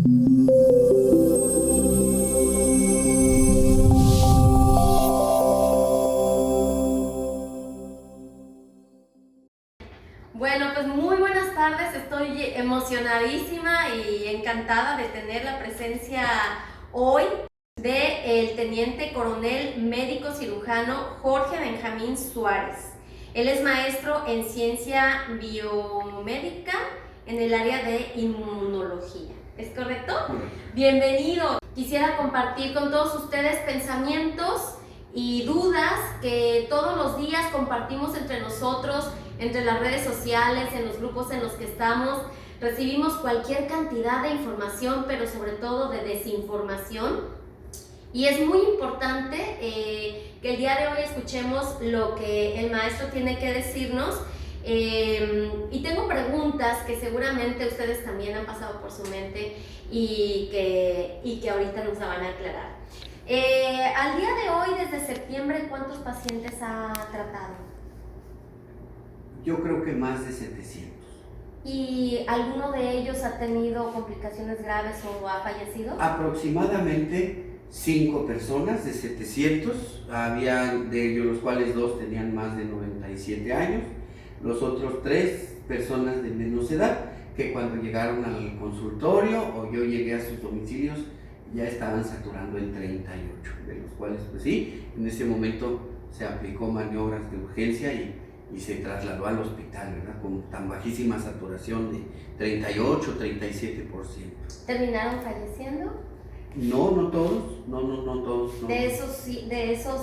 Bueno, pues muy buenas tardes, estoy emocionadísima y encantada de tener la presencia hoy del teniente coronel médico cirujano Jorge Benjamín Suárez. Él es maestro en ciencia biomédica en el área de inmunología. ¿Es correcto? Bienvenido. Quisiera compartir con todos ustedes pensamientos y dudas que todos los días compartimos entre nosotros, entre las redes sociales, en los grupos en los que estamos. Recibimos cualquier cantidad de información, pero sobre todo de desinformación. Y es muy importante que el día de hoy escuchemos lo que el maestro tiene que decirnos. Y tengo preguntas que seguramente ustedes también han pasado por su mente y que ahorita nos la van a aclarar. Al día de hoy, desde septiembre, ¿cuántos pacientes ha tratado? Yo creo que más de 700. ¿Y alguno de ellos ha tenido complicaciones graves o ha fallecido? Aproximadamente 5 personas de 700, había de ellos los cuales 2 tenían más de 97 años, los otros 3 personas de menos edad, que cuando llegaron al consultorio o yo llegué a sus domicilios ya estaban saturando en 38, de los cuales pues sí, en ese momento se aplicó maniobras de urgencia y se trasladó al hospital, ¿verdad? Con tan bajísima saturación de 38, 37%. ¿Terminaron falleciendo? No, no todos, no todos. No. De esos De esos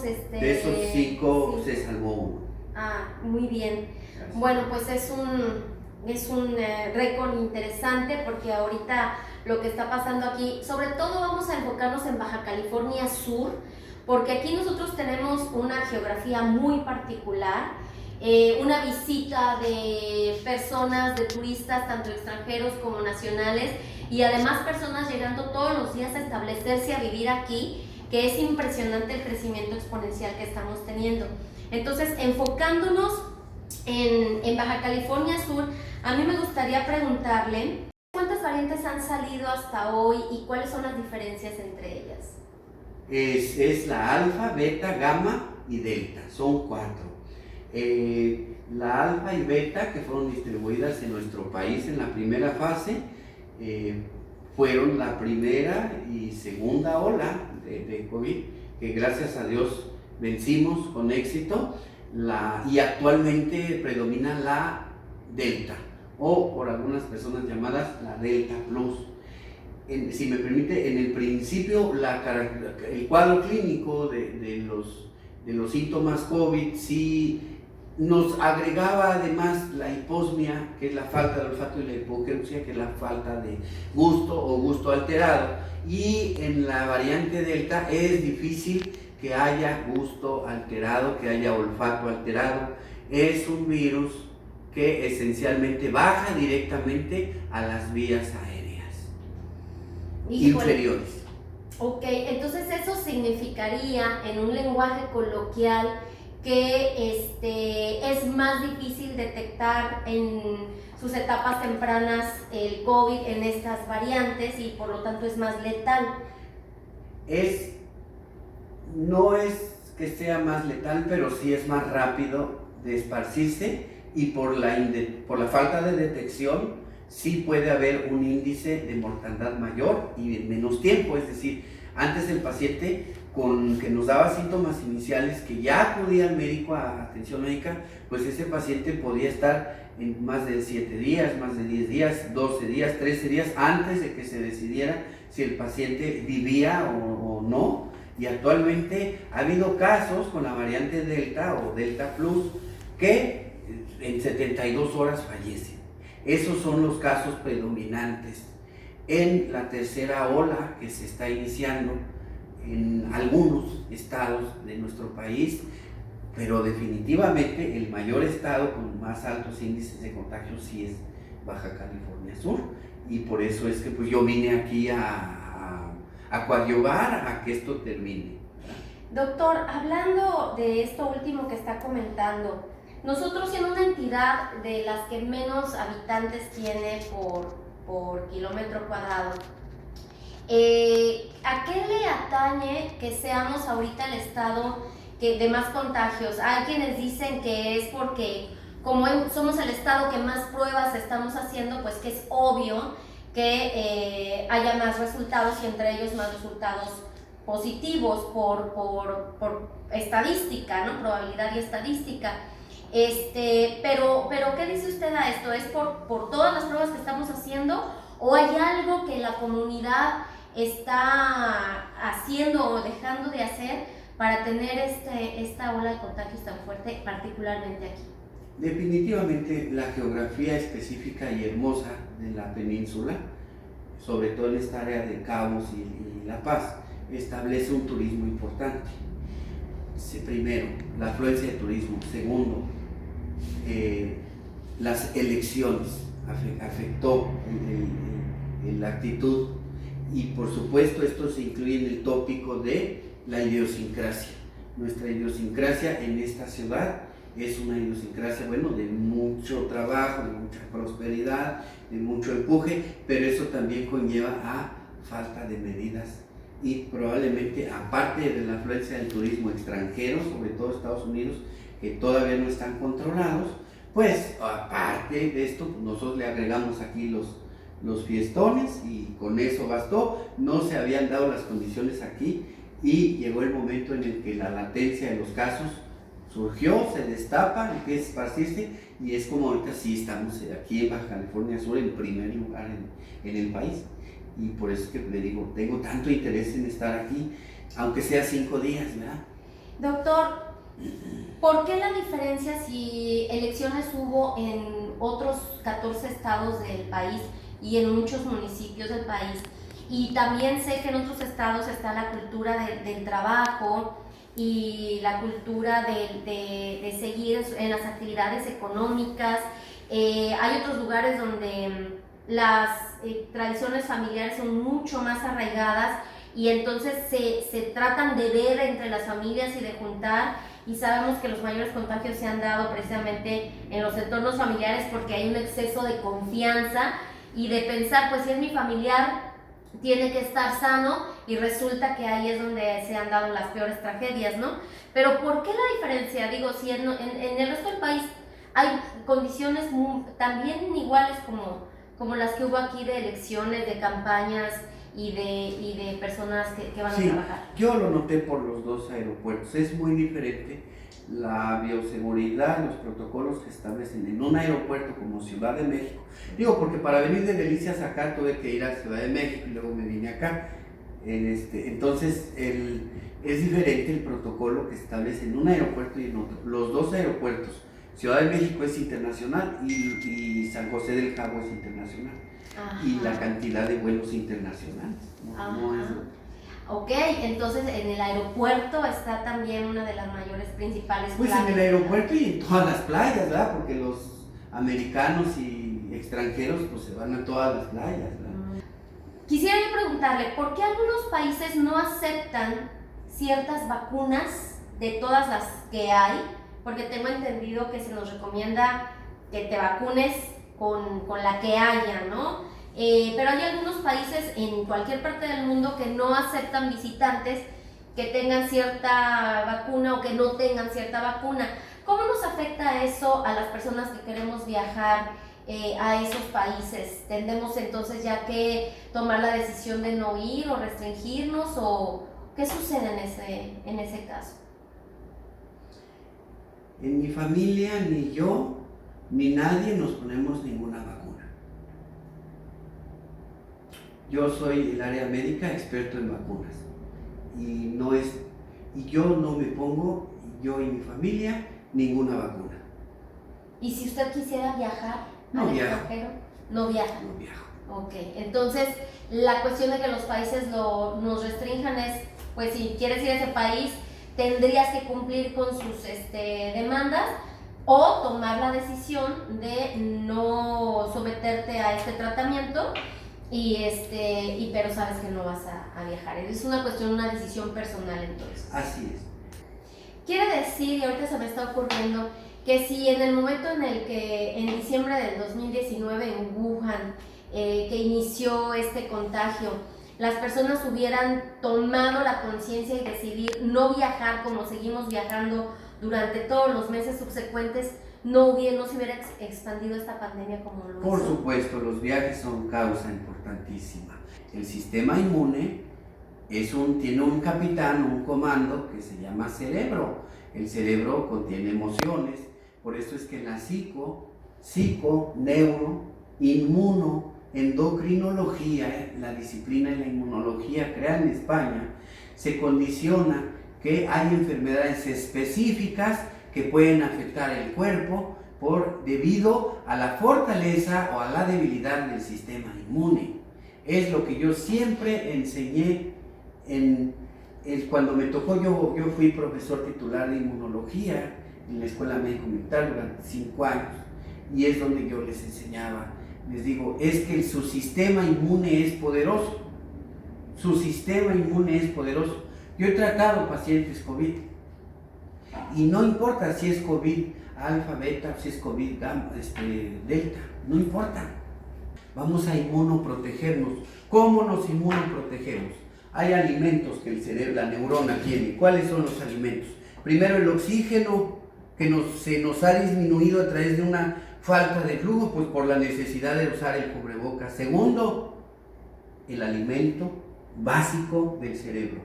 5 se salvó uno. Ah, muy bien. Gracias. Bueno, pues es un récord interesante porque ahorita lo que está pasando aquí, sobre todo vamos a enfocarnos en Baja California Sur, porque aquí nosotros tenemos una geografía muy particular, una visita de personas, de turistas, tanto extranjeros como nacionales, y además personas llegando todos los días a establecerse, a vivir aquí, que es impresionante el crecimiento exponencial que estamos teniendo. Entonces, enfocándonos en Baja California Sur, a mí me gustaría preguntarle ¿cuántas variantes han salido hasta hoy y cuáles son las diferencias entre ellas? Es la alfa, beta, gamma y delta, son 4. La alfa y beta, que fueron distribuidas en nuestro país en la primera fase, fueron la primera y segunda ola de COVID, que gracias a Dios vencimos con éxito, y actualmente predomina la delta, o por algunas personas llamadas la delta plus. Si me permite, en el principio el cuadro clínico de los síntomas COVID sí nos agregaba además la hiposmia, que es la falta de olfato, y la hipogeusia, que es la falta de gusto o gusto alterado, y en la variante delta es difícil que haya gusto alterado, que haya olfato alterado. Es un virus que esencialmente baja directamente a las vías aéreas inferiores. Ok, entonces eso significaría en un lenguaje coloquial que es más difícil detectar en sus etapas tempranas el COVID en estas variantes y por lo tanto es más letal. No es que sea más letal, pero sí es más rápido de esparcirse, y por la falta de detección sí puede haber un índice de mortandad mayor y en menos tiempo. Es decir, antes el paciente que nos daba síntomas iniciales, que ya acudía al médico a atención médica, pues ese paciente podía estar en más de 7 días, más de 10 días, 12 días, 13 días antes de que se decidiera si el paciente vivía o no. Y actualmente ha habido casos con la variante Delta o Delta Plus que en 72 horas fallecen. Esos son los casos predominantes. En la tercera ola que se está iniciando en algunos estados de nuestro país, pero definitivamente el mayor estado con más altos índices de contagio sí es Baja California Sur, y por eso es que pues yo vine aquí a coadyuvar a que esto termine. Doctor, hablando de esto último que está comentando, nosotros siendo una entidad de las que menos habitantes tiene por kilómetro cuadrado, ¿A qué le atañe que seamos ahorita el estado de más contagios? Hay quienes dicen que es porque como somos el estado que más pruebas estamos haciendo, pues que es obvio que haya más resultados y entre ellos más resultados positivos por estadística, ¿no? Probabilidad y estadística. Pero ¿qué dice usted a esto? ¿Es por todas las pruebas que estamos haciendo o hay algo que la comunidad está haciendo o dejando de hacer para tener esta ola de contagios tan fuerte, particularmente aquí? Definitivamente la geografía específica y hermosa de la península, sobre todo en esta área de Cabos y La Paz, establece un turismo importante. Primero, la afluencia de turismo. Segundo, las elecciones afectó la actitud, y por supuesto esto se incluye en el tópico de la idiosincrasia. Nuestra idiosincrasia en esta ciudad es una idiosincrasia, bueno, de mucho trabajo, de mucha prosperidad, de mucho empuje, pero eso también conlleva a falta de medidas y probablemente, aparte de la afluencia del turismo extranjero, sobre todo Estados Unidos, que todavía no están controlados, pues aparte de esto, pues, nosotros le agregamos aquí los fiestones y con eso bastó. No se habían dado las condiciones aquí y llegó el momento en el que la latencia de los casos surgió, se destapa, empieza a esparcirse y es como ahorita sí estamos aquí en Baja California Sur en primer lugar en el país. Y por eso es que le digo, tengo tanto interés en estar aquí, aunque sea 5 días, ¿verdad? Doctor, ¿por qué la diferencia si elecciones hubo en otros 14 estados del país y en muchos municipios del país? Y también sé que en otros estados está la cultura del trabajo y la cultura de seguir en las actividades económicas. Hay otros lugares donde las tradiciones familiares son mucho más arraigadas y entonces se tratan de ver entre las familias y de juntar, y sabemos que los mayores contagios se han dado precisamente en los entornos familiares porque hay un exceso de confianza y de pensar, pues si es mi familiar tiene que estar sano, y resulta que ahí es donde se han dado las peores tragedias, ¿no? Pero ¿por qué la diferencia? Digo, si en el resto del país hay condiciones también iguales como las que hubo aquí de elecciones, de campañas y de personas que van a trabajar. Yo lo noté por los dos aeropuertos, es muy diferente la bioseguridad, los protocolos que establecen en un aeropuerto como Ciudad de México. Digo, porque para venir de Delicias acá tuve que ir a Ciudad de México y luego me vine acá. Entonces es diferente el protocolo que se establece en un aeropuerto y en otro. Los dos aeropuertos, Ciudad de México es internacional y San José del Cabo es internacional. Ajá. Y la cantidad de vuelos internacionales no es... Ok, entonces en el aeropuerto está también una de las mayores principales playas. Pues en el aeropuerto y en todas las playas, ¿verdad? Porque los americanos y extranjeros pues se van a todas las playas, ¿verdad? Quisiera yo preguntarle, ¿por qué algunos países no aceptan ciertas vacunas de todas las que hay? Porque tengo entendido que se nos recomienda que te vacunes con la que haya, ¿no? Pero hay algunos países en cualquier parte del mundo que no aceptan visitantes que tengan cierta vacuna o que no tengan cierta vacuna. ¿Cómo nos afecta eso a las personas que queremos viajar a esos países? ¿Tendemos entonces ya que tomar la decisión de no ir o restringirnos, o qué sucede en ese caso? En mi familia, ni yo, ni nadie nos ponemos ninguna vacuna. Yo soy el área médica experto en vacunas y yo no me pongo, yo y mi familia, ninguna vacuna. ¿Y si usted quisiera viajar al extranjero? No viaja. No viajo. Ok, entonces la cuestión de que los países nos restrinjan es, pues si quieres ir a ese país, tendrías que cumplir con sus demandas o tomar la decisión de no someterte a este tratamiento pero sabes que no vas a viajar. Es una cuestión, una decisión personal entonces. Así es. Quiere decir, y ahorita se me está ocurriendo, que si en el momento en el que en diciembre del 2019 en Wuhan, que inició este contagio, las personas hubieran tomado la conciencia y decidir no viajar como seguimos viajando durante todos los meses subsecuentes, no se hubiera expandido esta pandemia como lo hizo. Por supuesto, los viajes son causa importantísima. El sistema inmune tiene un capitán, un comando que se llama cerebro. El cerebro contiene emociones, por eso es que la psico, neuro, inmuno, endocrinología, la disciplina de la inmunología creada en España, se condiciona que hay enfermedades específicas que pueden afectar el cuerpo debido a la fortaleza o a la debilidad del sistema inmune. Es lo que yo siempre enseñé cuando me tocó. Yo fui profesor titular de inmunología en la Escuela Médico-Militar durante 5 años, y es donde yo les enseñaba, les digo, es que su sistema inmune es poderoso, su sistema inmune es poderoso. Yo he tratado pacientes COVID, y no importa si es COVID alfa, beta, si es COVID gamma, delta, no importa. Vamos a inmunoprotegernos. ¿Cómo nos inmunoprotegemos? Hay alimentos que el cerebro, la neurona tiene. ¿Cuáles son los alimentos? Primero, el oxígeno que se nos ha disminuido a través de una falta de flujo, pues por la necesidad de usar el cubrebocas. Segundo, el alimento básico del cerebro.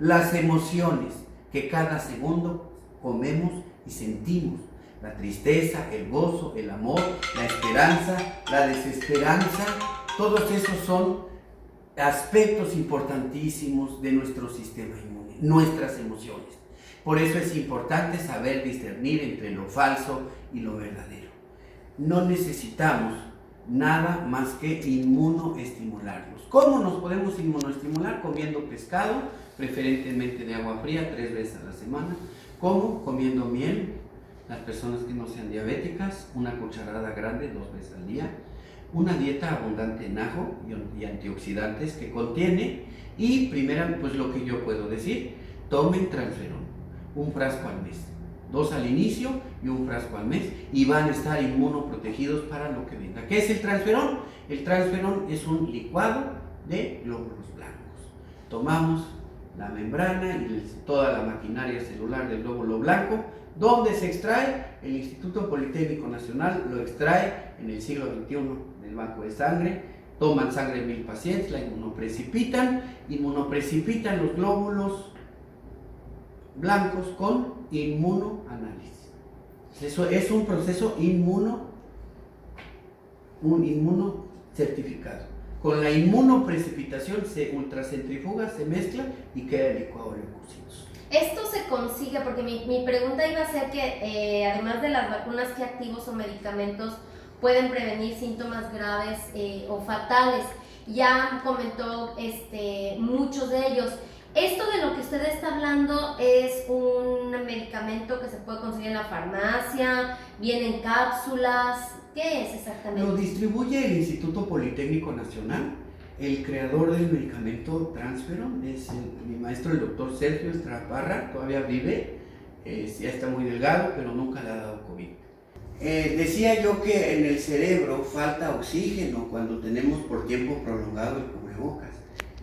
Las emociones que cada segundo comemos y sentimos. La tristeza, el gozo, el amor, la esperanza, la desesperanza, todos esos son aspectos importantísimos de nuestro sistema inmune, nuestras emociones. Por eso es importante saber discernir entre lo falso y lo verdadero. No necesitamos nada más que inmunoestimularnos. ¿Cómo nos podemos inmunoestimular? Comiendo pescado, preferentemente de agua fría, 3 veces a la semana. ¿Cómo? Comiendo miel. Las personas que no sean diabéticas, una cucharada grande 2 veces al día. Una dieta abundante en ajo y antioxidantes que contiene. Y primero, pues lo que yo puedo decir, tomen transferón, un frasco al mes, 2 al inicio y un frasco al mes, y van a estar inmunoprotegidos para lo que venga. ¿Qué es el transferón? El transferón es un licuado de glóbulos blancos. Tomamos la membrana y toda la maquinaria celular del glóbulo blanco. ¿Dónde se extrae? El Instituto Politécnico Nacional lo extrae en el siglo XXI del banco de sangre. Toman sangre de 1000 pacientes, la inmunoprecipitan los glóbulos blancos con inmunoanálisis. Eso es un proceso inmuno certificado. Con la inmunoprecipitación se ultracentrifuga, se mezcla y queda el licuado de leucocitos. Esto se consigue, porque mi pregunta iba a ser que además de las vacunas, ¿qué activos o medicamentos pueden prevenir síntomas graves o fatales? Ya comentó muchos de ellos. Esto de lo que usted está hablando es un medicamento que se puede conseguir en la farmacia, viene en cápsulas. ¿Qué es exactamente? Lo distribuye el Instituto Politécnico Nacional. El creador del medicamento Transferon es mi maestro, el doctor Sergio Estraparra. Todavía vive, ya está muy delgado, pero nunca le ha dado COVID. Decía yo que en el cerebro falta oxígeno cuando tenemos por tiempo prolongado el cubrebocas.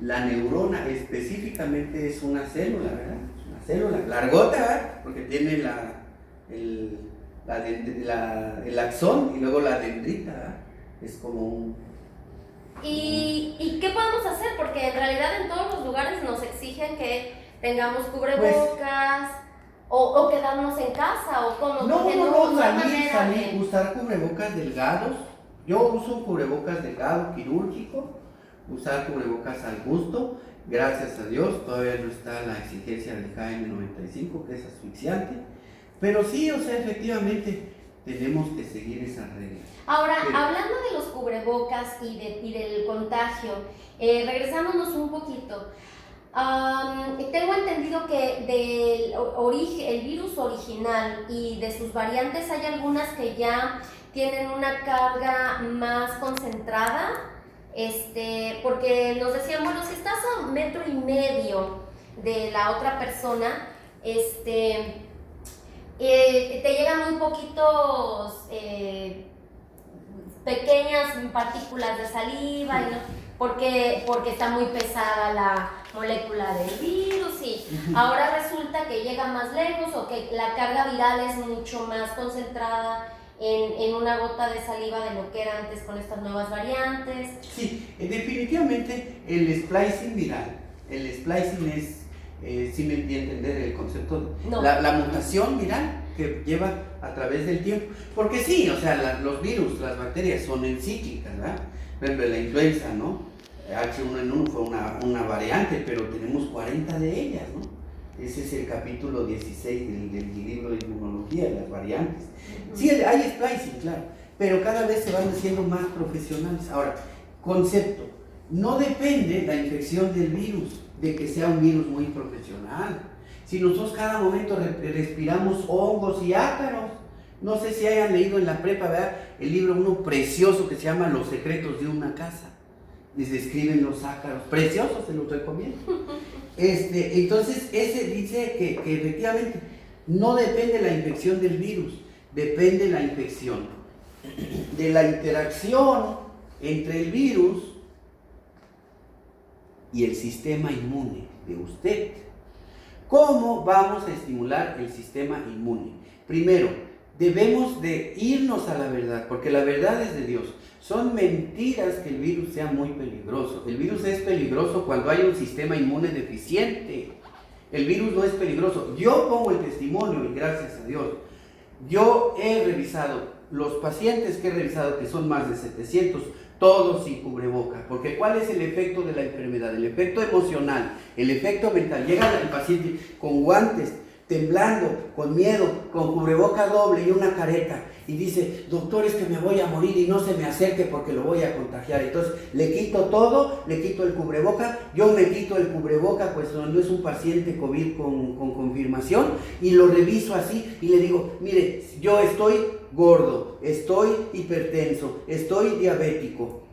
La neurona específicamente es una célula, ¿verdad? Es una célula largota, ¿verdad? Porque tiene el axón y luego la dendrita, ¿verdad? Es como un... ¿Y qué podemos hacer? Porque en realidad en todos los lugares nos exigen que tengamos cubrebocas, o quedarnos en casa, o como... No, salir, usar cubrebocas delgados. Yo uso un cubrebocas delgado, quirúrgico, usar cubrebocas al gusto. Gracias a Dios, todavía no está la exigencia del KN95, que es asfixiante. Pero sí, o sea, efectivamente, tenemos que seguir esas reglas. Ahora, hablando de los cubrebocas y del contagio, regresándonos un poquito, tengo entendido que el virus original y de sus variantes hay algunas que ya tienen una carga más concentrada, porque nos decían, bueno, si estás a 1,5 metros de la otra persona, te llegan muy poquitos pequeñas partículas de saliva, porque está muy pesada la molécula del virus y ahora resulta que llega más lejos o que la carga viral es mucho más concentrada en una gota de saliva de lo que era antes con estas nuevas variantes. Sí, definitivamente el splicing viral, el splicing es, si me entiende entender el concepto, No. la mutación viral que lleva a través del tiempo, porque sí, o sea, los virus, las bacterias son encíclicas, ¿verdad? Por ejemplo, la influenza, ¿no? H1N1 fue una variante, pero tenemos 40 de ellas, ¿no? Ese es el capítulo 16 del libro de inmunología, las variantes. Sí, hay splicing, claro, pero cada vez se van haciendo más profesionales. Ahora, concepto, no depende la infección del virus, de que sea un virus muy profesional. Si nosotros cada momento respiramos hongos y ácaros, no sé si hayan leído en la prepa, ¿verdad? El libro uno precioso que se llama Los secretos de una casa. Les describen los ácaros, preciosos, se los recomiendo. Entonces, ese dice que efectivamente no depende la infección del virus, depende la infección de la interacción entre el virus y el sistema inmune de usted. ¿Cómo vamos a estimular el sistema inmune? Primero, debemos de irnos a la verdad, porque la verdad es de Dios. Son mentiras que el virus sea muy peligroso. El virus es peligroso cuando hay un sistema inmune deficiente. El virus no es peligroso. Yo pongo el testimonio y gracias a Dios. Yo he revisado, los pacientes que he revisado, que son más de 700, todos sin cubreboca. Porque ¿cuál es el efecto de la enfermedad? El efecto emocional, el efecto mental. Llega el paciente con guantes, temblando, con miedo, con cubreboca doble y una careta, y dice, doctor, es que me voy a morir y no se me acerque porque lo voy a contagiar. Entonces le quito todo, le quito el cubreboca, yo me quito el cubreboca, pues no es un paciente COVID con confirmación, y lo reviso así y le digo, mire, yo estoy gordo, estoy hipertenso, estoy diabético,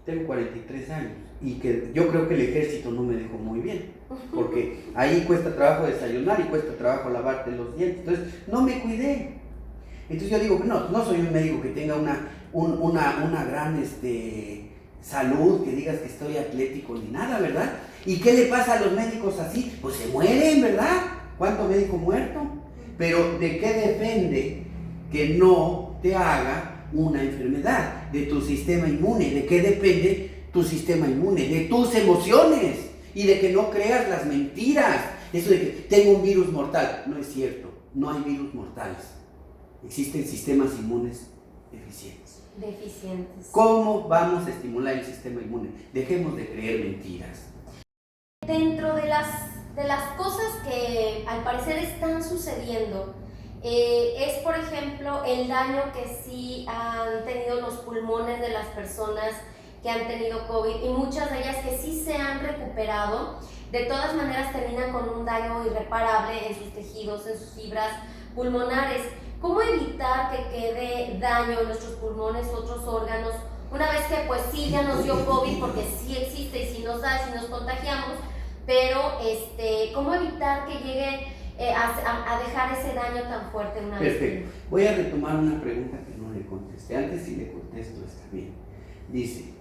tengo 43 años, y que yo creo que el ejército no me dejó muy bien, porque ahí cuesta trabajo desayunar y cuesta trabajo lavarte los dientes, entonces no me cuidé. Entonces yo digo, no soy un médico que tenga una gran salud, que digas que estoy atlético ni nada, ¿verdad? ¿Y qué le pasa a los médicos así? Pues se mueren, ¿verdad? ¿Cuánto médico muerto? Pero ¿de qué depende que no te haga una enfermedad? De tu sistema inmune. ¿De qué depende tu sistema inmune? De tus emociones y de que no creas las mentiras. Eso de que tengo un virus mortal, no es cierto, no hay virus mortales. Existen sistemas inmunes deficientes. ¿Cómo vamos a estimular el sistema inmune? Dejemos de creer mentiras. Dentro de las cosas que al parecer están sucediendo, es por ejemplo el daño que sí han tenido los pulmones de las personas que han tenido COVID, y muchas de ellas que sí se han recuperado, de todas maneras terminan con un daño irreparable en sus tejidos, en sus fibras pulmonares. ¿Cómo evitar que quede daño en nuestros pulmones u otros órganos una vez que pues sí ya nos dio COVID, porque sí existe y sí nos da, sí nos contagiamos, pero cómo evitar que llegue a dejar ese daño tan fuerte una vez? Perfecto. Voy a retomar una pregunta que no le contesté. Antes si le contesto está bien. Dice,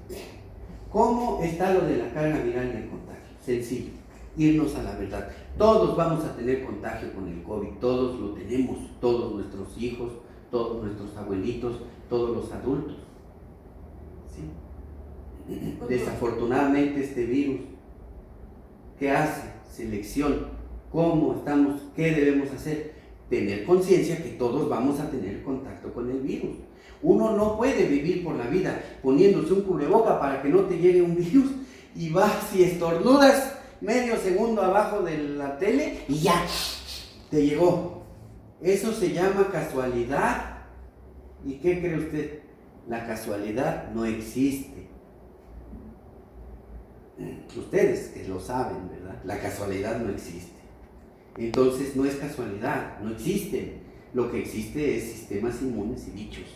¿cómo está lo de la carga viral del contagio? Sencillo, irnos a la verdad. Todos vamos a tener contagio con el COVID, todos lo tenemos, todos nuestros hijos, todos nuestros abuelitos, todos los adultos. ¿Sí? Desafortunadamente este virus, ¿qué hace? Selección. ¿Cómo estamos? ¿Qué debemos hacer? Tener conciencia que todos vamos a tener contacto con el virus. Uno no puede vivir por la vida poniéndose un cubreboca para que no te llegue un virus, y vas y estornudas medio segundo abajo de la tele y ya, te llegó. Eso se llama casualidad. ¿Y qué cree usted? La casualidad no existe. Ustedes que lo saben, ¿verdad? La casualidad no existe. Entonces no es casualidad, no existe. Lo que existe es sistemas inmunes y bichos.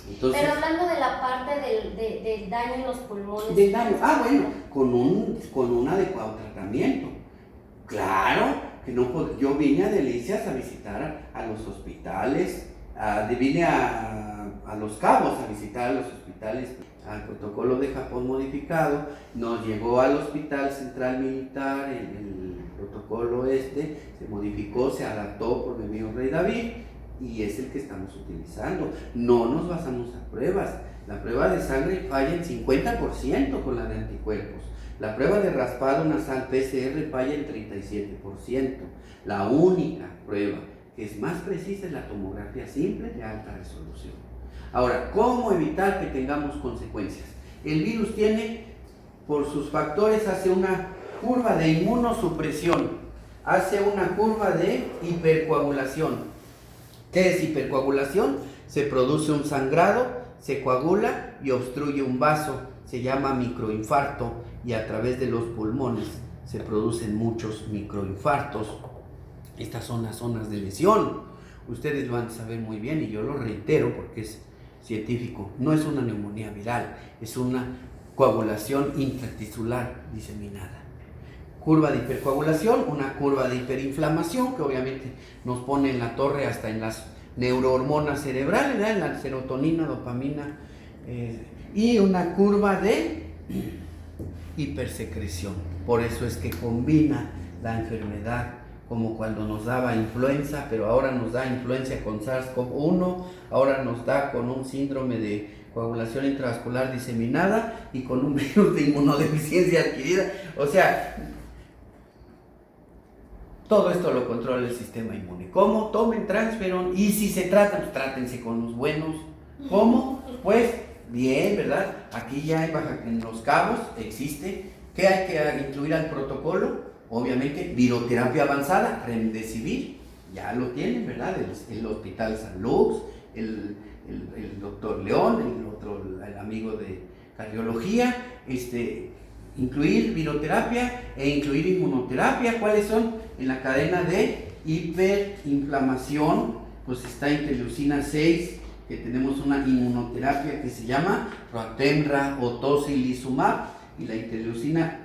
Entonces, pero hablando de la parte del daño en los pulmones. Del daño, bueno, con un adecuado tratamiento. Claro, que no, yo vine a Delicias a visitar a los hospitales, vine a Los Cabos a visitar a los hospitales al protocolo de Japón modificado, nos llegó al Hospital Central Militar, el protocolo se modificó, se adaptó por mi amigo Rey David y es el que estamos utilizando. No nos basamos a pruebas. La prueba de sangre falla en 50% con la de anticuerpos. La prueba de raspado nasal PCR falla en 37%. La única prueba que es más precisa es la tomografía simple de alta resolución. Ahora, ¿cómo evitar que tengamos consecuencias? El virus tiene, por sus factores, hace una curva de inmunosupresión, hace una curva de hipercoagulación. ¿Qué es hipercoagulación? Se produce un sangrado, se coagula y obstruye un vaso, se llama microinfarto y a través de los pulmones se producen muchos microinfartos. Estas son las zonas de lesión. Ustedes lo van a saber muy bien y yo lo reitero porque es científico. No es una neumonía viral, es una coagulación intratisular diseminada. Curva de hipercoagulación, una curva de hiperinflamación que obviamente nos pone en la torre hasta en las neurohormonas cerebrales, en la serotonina, dopamina, y una curva de hipersecreción. Por eso es que combina la enfermedad como cuando nos daba influenza, pero ahora nos da influenza con SARS-CoV-1, ahora nos da con un síndrome de coagulación intravascular diseminada y con un virus de inmunodeficiencia adquirida. O sea, todo esto lo controla el sistema inmune. ¿Cómo? Tomen Transferon y si se tratan, pues trátense con los buenos. ¿Cómo? Pues bien, ¿verdad? Aquí ya en Los Cabos existe. ¿Qué hay que incluir al protocolo? Obviamente, viroterapia avanzada, Remdesivir, ya lo tienen, ¿verdad? El Hospital San Lux, el doctor León, el amigo de cardiología, incluir viroterapia e incluir inmunoterapia. ¿Cuáles son? En la cadena de hiperinflamación, pues está interleucina 6, que tenemos una inmunoterapia que se llama Roatemra o tocilizumab, y la interleucina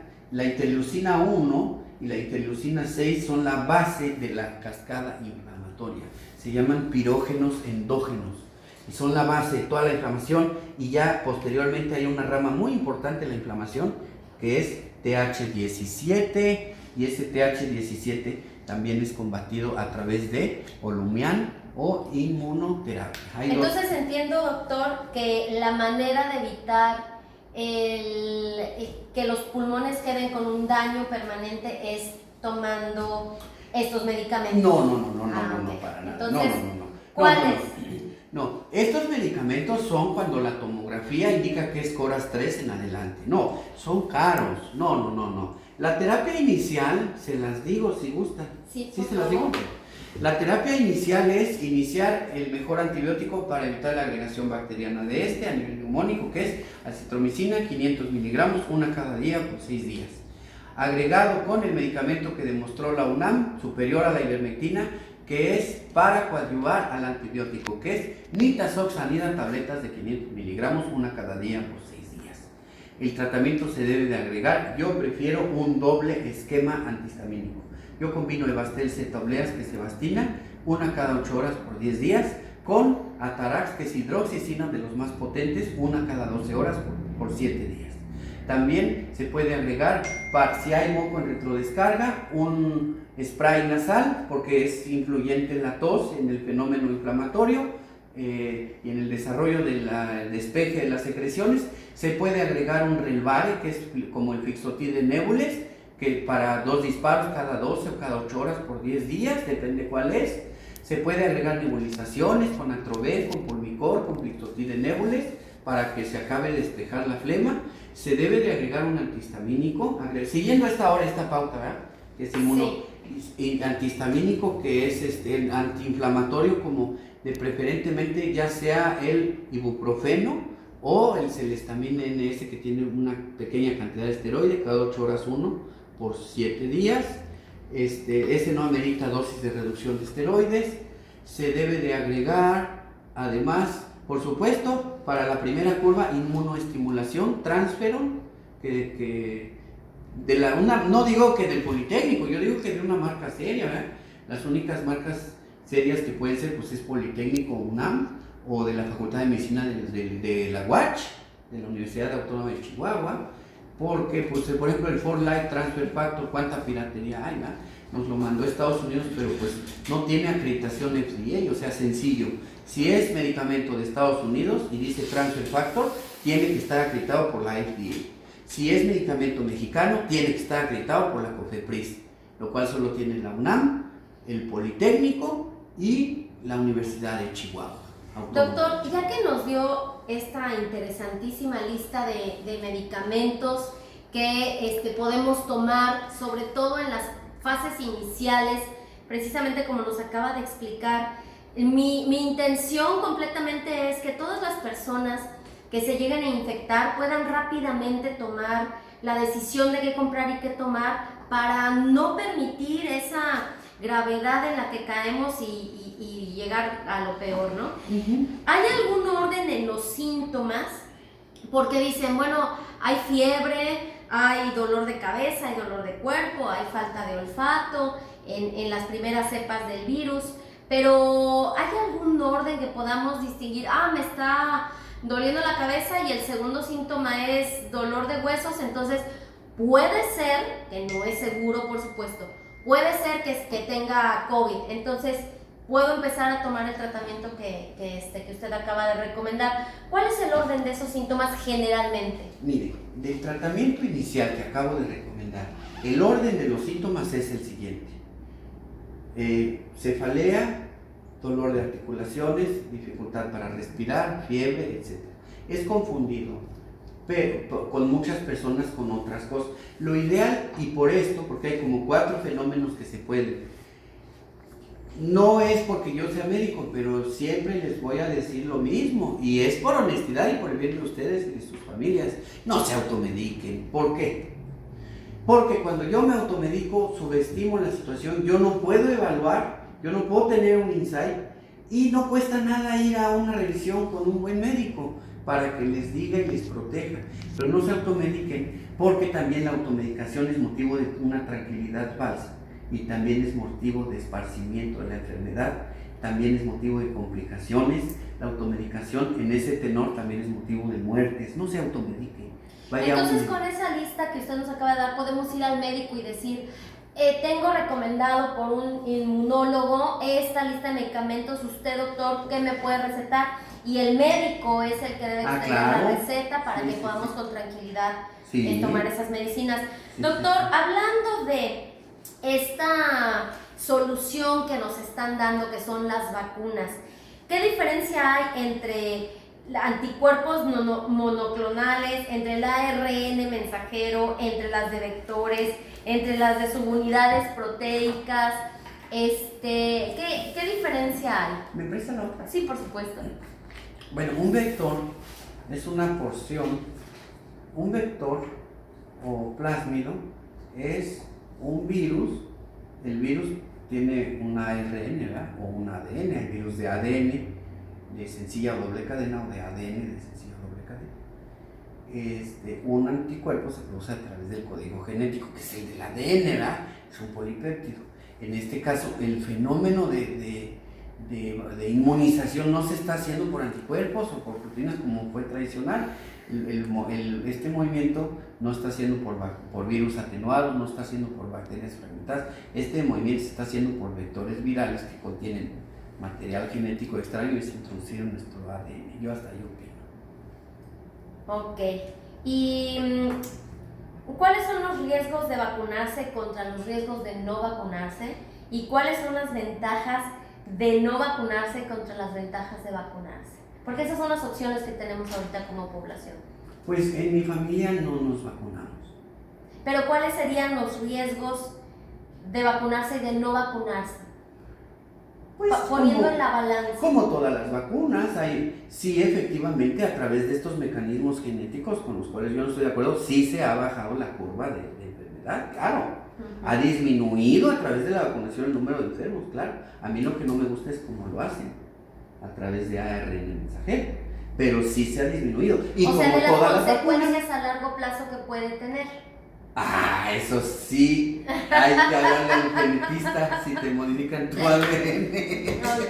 1 y la interleucina 6 son la base de la cascada inflamatoria. Se llaman pirógenos endógenos y son la base de toda la inflamación, y ya posteriormente hay una rama muy importante de la inflamación que es TH17, y ese TH17 también es combatido a través de Olumiant o inmunoterapia. Entonces entiendo, doctor, que la manera de evitar que los pulmones queden con un daño permanente es tomando estos medicamentos. No, para nada. Entonces, ¿cuáles? No, estos medicamentos son cuando la tomografía indica que es CORAS 3 en adelante. No, son caros. No. La terapia inicial, se las digo si gustan. Sí, se las digo. La terapia inicial es iniciar el mejor antibiótico para evitar la agregación bacteriana de a nivel neumónico, que es acitromicina, 500 miligramos, una cada día por 6 días. Agregado con el medicamento que demostró la UNAM, superior a la ivermectina, que es para coadyuvar al antibiótico, que es nitazoxanida, tabletas de 500 miligramos, una cada día por 6 días. El tratamiento se debe de agregar, yo prefiero un doble esquema antihistamínico. Yo combino Evastel Z obleas, que es Evastina, una cada 8 horas por 10 días, con Atarax, que es hidroxicina, de los más potentes, una cada 12 horas por 7 días. También se puede agregar, si hay moco en retrodescarga, un spray nasal, porque es influyente en la tos, en el fenómeno inflamatorio y en el desarrollo del despeje de las secreciones. Se puede agregar un Relvare, que es como el Fixotide Nebules, que para 2 disparos cada 12 o cada 8 horas por 10 días, depende cuál es. Se puede agregar nebulizaciones con Atrovel, con Pulmicor, con Fixotide Nebules, para que se acabe de despejar la flema. Se debe de agregar un antihistamínico, siguiendo esta pauta, ¿verdad? Que es antihistamínico, que es antiinflamatorio, como de preferentemente ya sea el ibuprofeno o el Celestamina NS, que tiene una pequeña cantidad de esteroide, cada 8 horas uno por 7 días. Ese no amerita dosis de reducción de esteroides. Se debe de agregar, además, por supuesto, para la primera curva, inmunoestimulación, Transferon, no digo que del Politécnico, yo digo que de una marca seria, ¿verdad? Las únicas marcas serias que pueden ser, pues es Politécnico, UNAM, o de la Facultad de Medicina de la UACH, de la Universidad Autónoma de Chihuahua, porque, pues, por ejemplo, el For Life Transfer Factor, ¿cuánta piratería hay? Nos lo mandó Estados Unidos, pero pues no tiene acreditación FDA, o sea, sencillo. Si es medicamento de Estados Unidos y dice Transfer Factor, tiene que estar acreditado por la FDA. Si es medicamento mexicano, tiene que estar acreditado por la COFEPRIS, lo cual solo tiene la UNAM, el Politécnico y la Universidad de Chihuahua. Doctor, ya que nos dio esta interesantísima lista de medicamentos que podemos tomar, sobre todo en las fases iniciales, precisamente como nos acaba de explicar, mi intención completamente es que todas las personas que se lleguen a infectar puedan rápidamente tomar la decisión de qué comprar y qué tomar para no permitir esa gravedad en la que caemos y llegar a lo peor, ¿no? ¿Hay algún orden en los síntomas? Porque dicen, bueno, hay fiebre, hay dolor de cabeza, hay dolor de cuerpo, hay falta de olfato en las primeras cepas del virus, pero ¿hay algún orden que podamos distinguir? Me está doliendo la cabeza y el segundo síntoma es dolor de huesos, entonces puede ser, que no es seguro por supuesto, puede ser que tenga COVID, entonces puedo empezar a tomar el tratamiento que usted acaba de recomendar. ¿Cuál es el orden de esos síntomas generalmente? Mire, del tratamiento inicial que acabo de recomendar, el orden de los síntomas es el siguiente. Cefalea, dolor de articulaciones, dificultad para respirar, fiebre, etc. Es confundido con muchas personas con otras cosas. Lo ideal, y por esto, porque hay como 4 fenómenos que se pueden, no es porque yo sea médico, pero siempre les voy a decir lo mismo, y es por honestidad y por el bien de ustedes y de sus familias. No se automediquen. ¿Por qué? Porque cuando yo me automedico, subestimo la situación, yo no puedo evaluar, yo no puedo tener un insight, y no cuesta nada ir a una revisión con un buen médico para que les diga y les proteja. Pero no se automediquen, porque también la automedicación es motivo de una tranquilidad falsa, y también es motivo de esparcimiento de la enfermedad, también es motivo de complicaciones. La automedicación en ese tenor también es motivo de muertes. No se automediquen. Entonces, con esa lista que usted nos acaba de dar, podemos ir al médico y decir, tengo recomendado por un inmunólogo esta lista de medicamentos, usted doctor, ¿qué me puede recetar? Y el médico es el que debe tener la receta para que podamos con tranquilidad tomar esas medicinas. Doctor, hablando de esta solución que nos están dando, que son las vacunas, ¿qué diferencia hay entre anticuerpos monoclonales, entre el ARN mensajero, entre las de vectores, entre las de subunidades proteicas? ¿Qué diferencia hay? ¿Me presta la otra? Sí, por supuesto. Bueno, un vector es una porción, un vector o plásmido es un virus. El virus tiene un ARN, ¿verdad? O un ADN. Hay virus de ADN de sencilla o doble cadena, o de ADN de sencilla o doble cadena. Un anticuerpo se produce a través del código genético, que es el del ADN, ¿verdad? Es un polipéptido. En este caso, el fenómeno de inmunización no se está haciendo por anticuerpos o por proteínas como fue tradicional. Este movimiento no está haciendo por virus atenuados, no está haciendo por bacterias fragmentadas. Este movimiento se está haciendo por vectores virales que contienen material genético extraño y se introducido en nuestro ADN. Yo hasta ahí opino. Ok. ¿Y cuáles son los riesgos de vacunarse contra los riesgos de no vacunarse? ¿Y cuáles son las ventajas de no vacunarse contra las ventajas de vacunarse? Porque esas son las opciones que tenemos ahorita como población. Pues en mi familia no nos vacunamos. Pero ¿cuáles serían los riesgos de vacunarse y de no vacunarse? Pues poniendo en la balanza. Como todas las vacunas, sí, efectivamente, a través de estos mecanismos genéticos con los cuales yo no estoy de acuerdo, sí se ha bajado la curva de enfermedad, claro. Ha disminuido a través de la vacunación el número de enfermos, claro. A mí lo que no me gusta es cómo lo hacen, a través de ARN mensajero, pero sí se ha disminuido. Y o sea, de las consecuencias vacunas, a largo plazo que puede tener. Eso sí, hay que hablarle al genetista si te modifican tu ADN.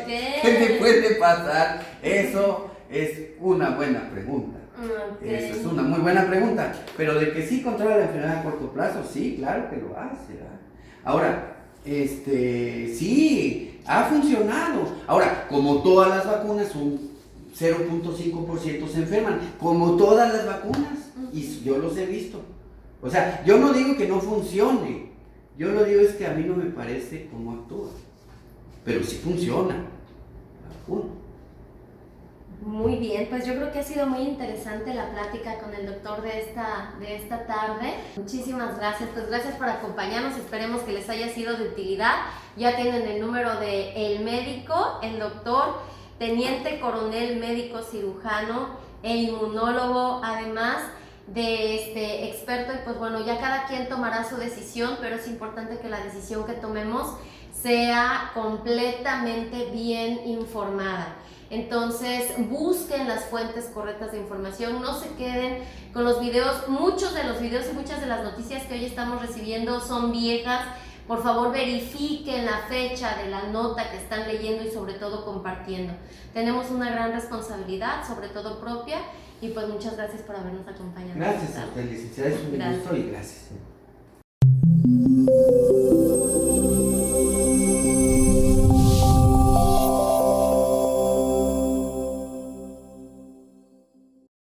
Okay. ¿Qué te puede pasar? Eso es una buena pregunta. Okay. Esa es una muy buena pregunta, pero de que sí controla la enfermedad a corto plazo, sí, claro que lo hace, ¿verdad? Ahora, sí, ha funcionado. Ahora, como todas las vacunas, un 0.5% se enferman, como todas las vacunas, y yo los he visto. O sea, yo no digo que no funcione, yo lo digo es que a mí no me parece cómo actúa, pero sí funciona la vacuna. Muy bien, pues yo creo que ha sido muy interesante la plática con el doctor de esta tarde. Muchísimas gracias, pues gracias por acompañarnos, esperemos que les haya sido de utilidad. Ya tienen el número de el médico, el doctor, teniente coronel médico cirujano e inmunólogo, además de experto, y pues bueno, ya cada quien tomará su decisión, pero es importante que la decisión que tomemos sea completamente bien informada. Entonces busquen las fuentes correctas de información, no se queden con los videos. Muchos de los videos y muchas de las noticias que hoy estamos recibiendo son viejas. Por favor, verifiquen la fecha de la nota que están leyendo y sobre todo compartiendo. Tenemos una gran responsabilidad, sobre todo propia, y pues muchas gracias por habernos acompañado. Gracias a usted, licenciada, es un gusto y gracias.